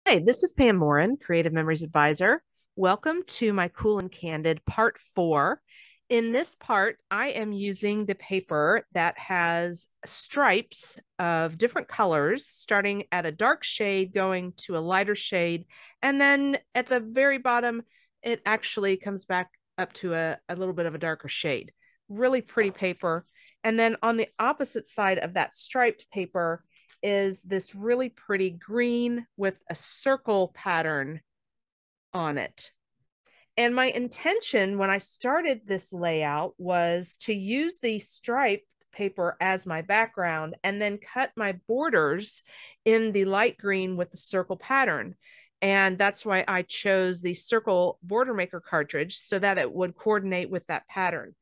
Hi, this is Pam Morin, Creative Memories Advisor. Welcome to my Cool and Candid Part 4. In this part, I am using the paper that has stripes of different colors, starting at a dark shade, going to a lighter shade, and then at the very bottom, it actually comes back up to a little bit of a darker shade. Really pretty paper. And then on the opposite side of that striped paper is this really pretty green with a circle pattern on it. And my intention when I started this layout was to use the striped paper as my background and then cut my borders in the light green with the circle pattern. And that's why I chose the circle border maker cartridge so that it would coordinate with that pattern.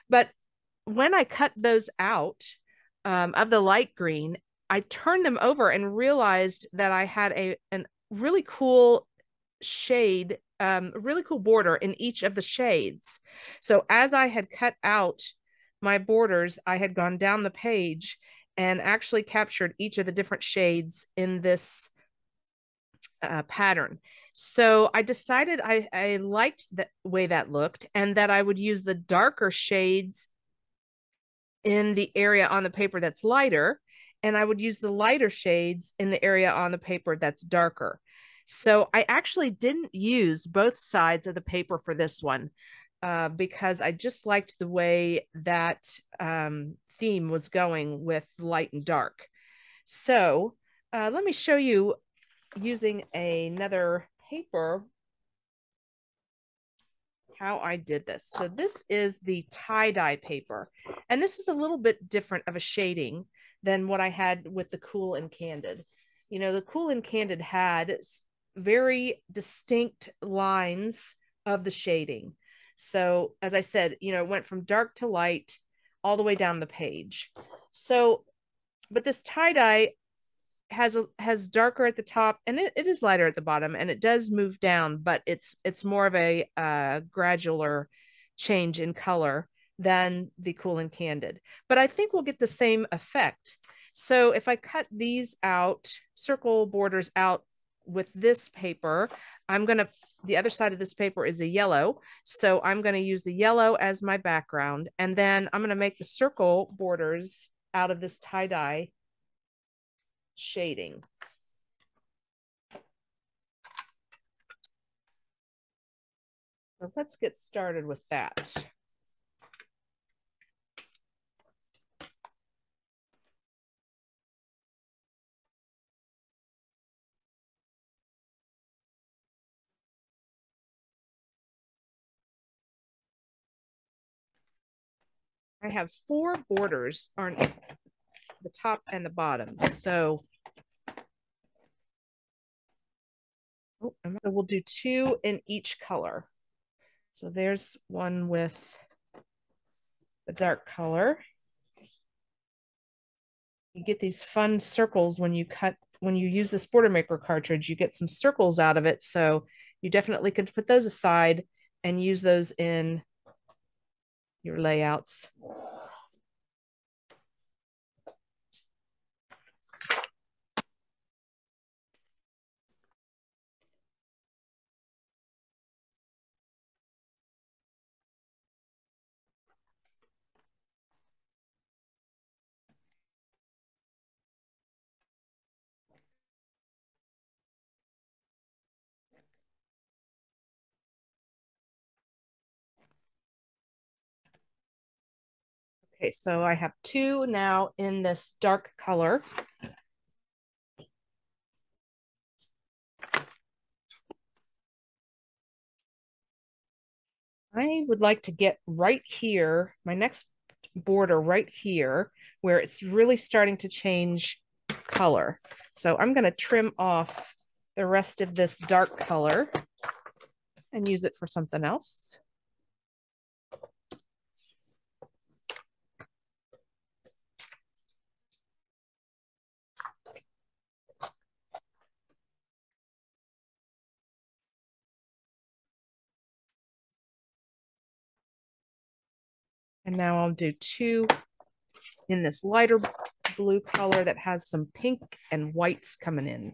But when I cut those out of the light green, I turned them over and realized that I had a really cool shade, a really cool border in each of the shades. So as I had cut out my borders, I had gone down the page and actually captured each of the different shades in this pattern. So I decided I liked the way that looked and that I would use the darker shades in the area on the paper that's lighter, and I would use the lighter shades in the area on the paper that's darker. So I actually didn't use both sides of the paper for this one because I just liked the way that theme was going with light and dark. So let me show you using another paper how I did this. So this is the tie-dye paper, and this is a little bit different of a shading than what I had with the Cool and Candid. You know, the Cool and Candid had very distinct lines of the shading. So as I said, you know, it went from dark to light all the way down the page. So, but this tie-dye has darker at the top and it is lighter at the bottom, and it does move down, but it's more of a gradual change in color than the Cool and Candid. But I think we'll get the same effect. So if I cut these out, circle borders out with this paper, the other side of this paper is a yellow. So I'm going to use the yellow as my background. And then I'm going to make the circle borders out of this tie-dye shading. So let's get started with that. I have 4 borders on the top and the bottom. So we'll do 2 in each color. So there's one with the dark color. You get these fun circles when you use this border maker cartridge, you get some circles out of it. So you definitely could put those aside and use those in your layouts. Okay, so I have 2 now in this dark color. I would like to get right here, my next border right here, where it's really starting to change color. So I'm going to trim off the rest of this dark color and use it for something else. And now I'll do 2 in this lighter blue color that has some pink and whites coming in.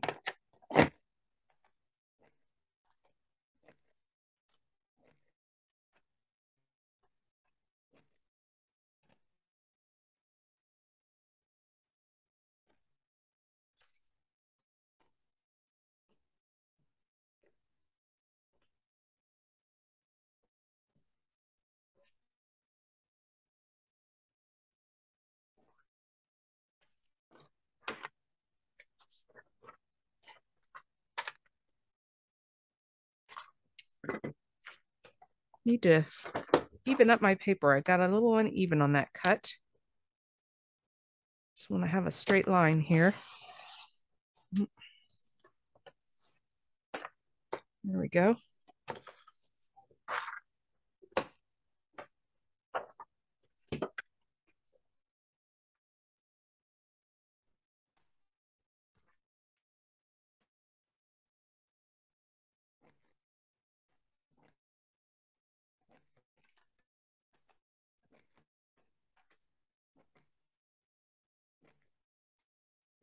Need to even up my paper. I got a little uneven on that cut. Just want to have a straight line here. There we go.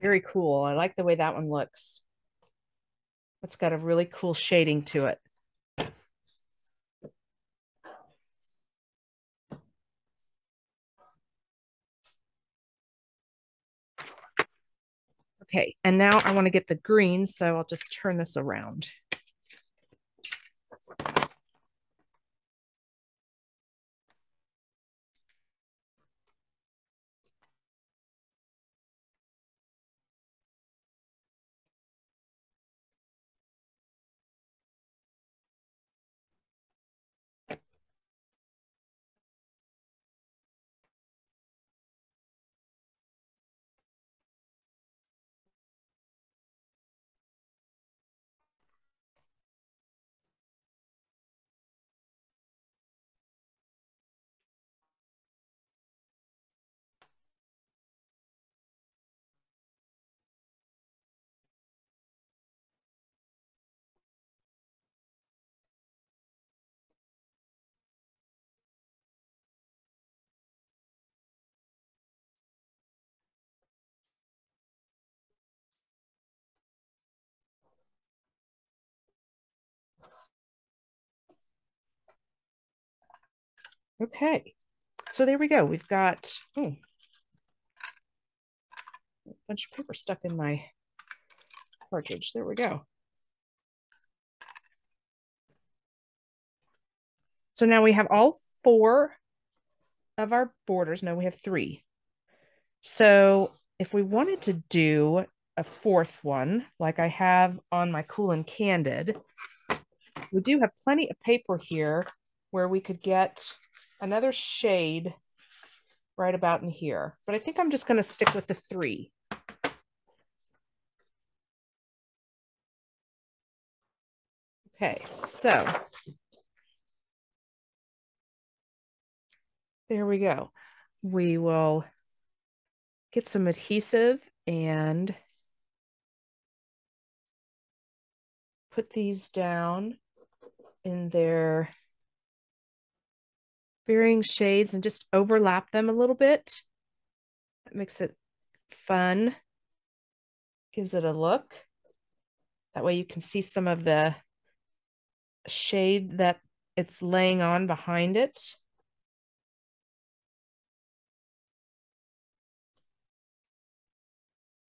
Very cool. I like the way that one looks. It's got a really cool shading to it. Okay, and now I want to get the green, so I'll just turn this around. Okay, so there we go. We've got a bunch of paper stuck in my cartridge. There we go. So now we have all 4 of our borders. No, we have 3. So if we wanted to do a 4th one, like I have on my Cool and Candid, we do have plenty of paper here where we could get another shade right about in here. But I think I'm just going to stick with the 3. Okay, so there we go. We will get some adhesive and put these down in their varying shades and just overlap them a little bit. That makes it fun, gives it a look. That way you can see some of the shade that it's laying on behind it.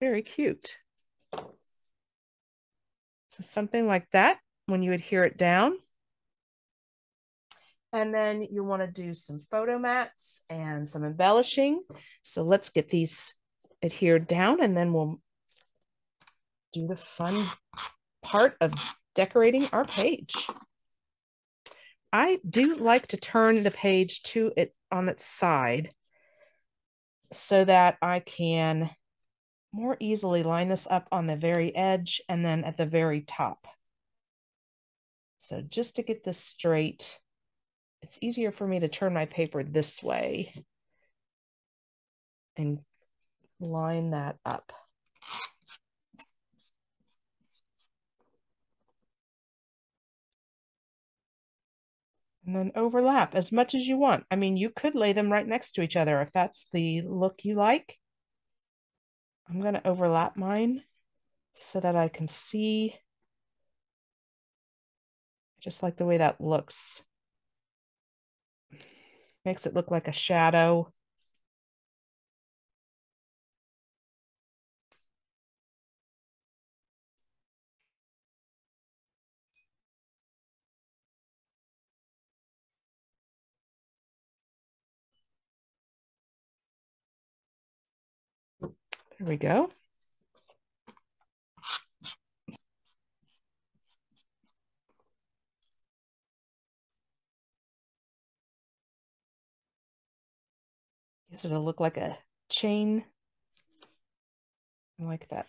Very cute. So something like that when you adhere it down. And then you want to do some photo mats and some embellishing. So let's get these adhered down and then we'll do the fun part of decorating our page. I do like to turn the page to it on its side so that I can more easily line this up on the very edge and then at the very top. So just to get this straight, it's easier for me to turn my paper this way and line that up. And then overlap as much as you want. I mean, you could lay them right next to each other if that's the look you like. I'm going to overlap mine so that I can see. I just like the way that looks. Makes it look like a shadow. There we go. wants it to look like a chain. I like that.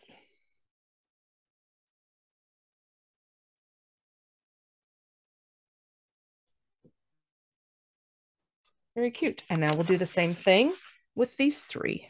Very cute. And now we'll do the same thing with these three.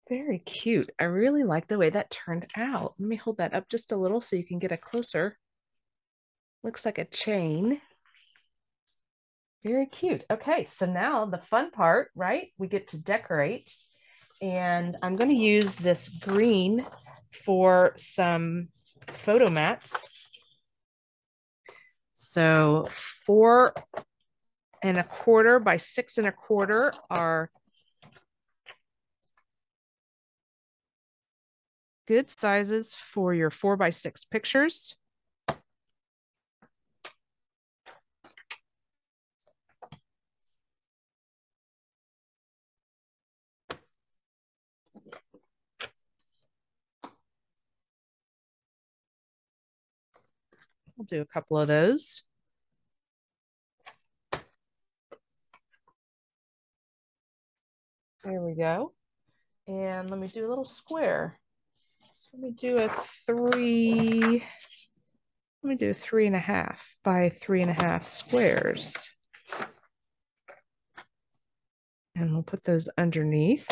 Very cute. I really like the way that turned out. Let me hold that up just a little so you can get a closer. Looks like a chain. Very cute. Okay, so now the fun part, right? We get to decorate. And I'm going to use this green for some photo mats. So 4¼ by 6¼ are good sizes for your 4x6 pictures. I'll do a couple of those. There we go. And let me do a little square. Let me do a 3.5 by 3.5 squares. And we'll put those underneath.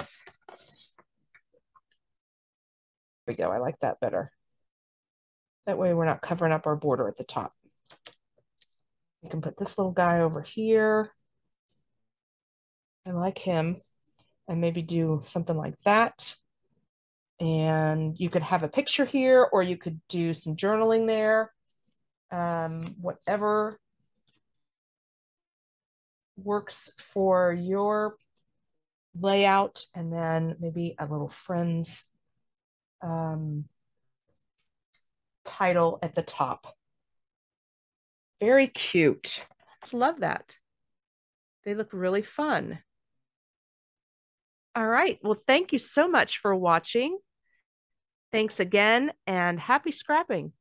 There we go. I like that better. That way we're not covering up our border at the top. You can put this little guy over here. I like him. And maybe do something like that. And you could have a picture here, or you could do some journaling there. Whatever works for your layout. And then maybe a little friend's title at the top. Very cute. Just love that. They look really fun. All right. Well, thank you so much for watching. Thanks again, and happy scrapping.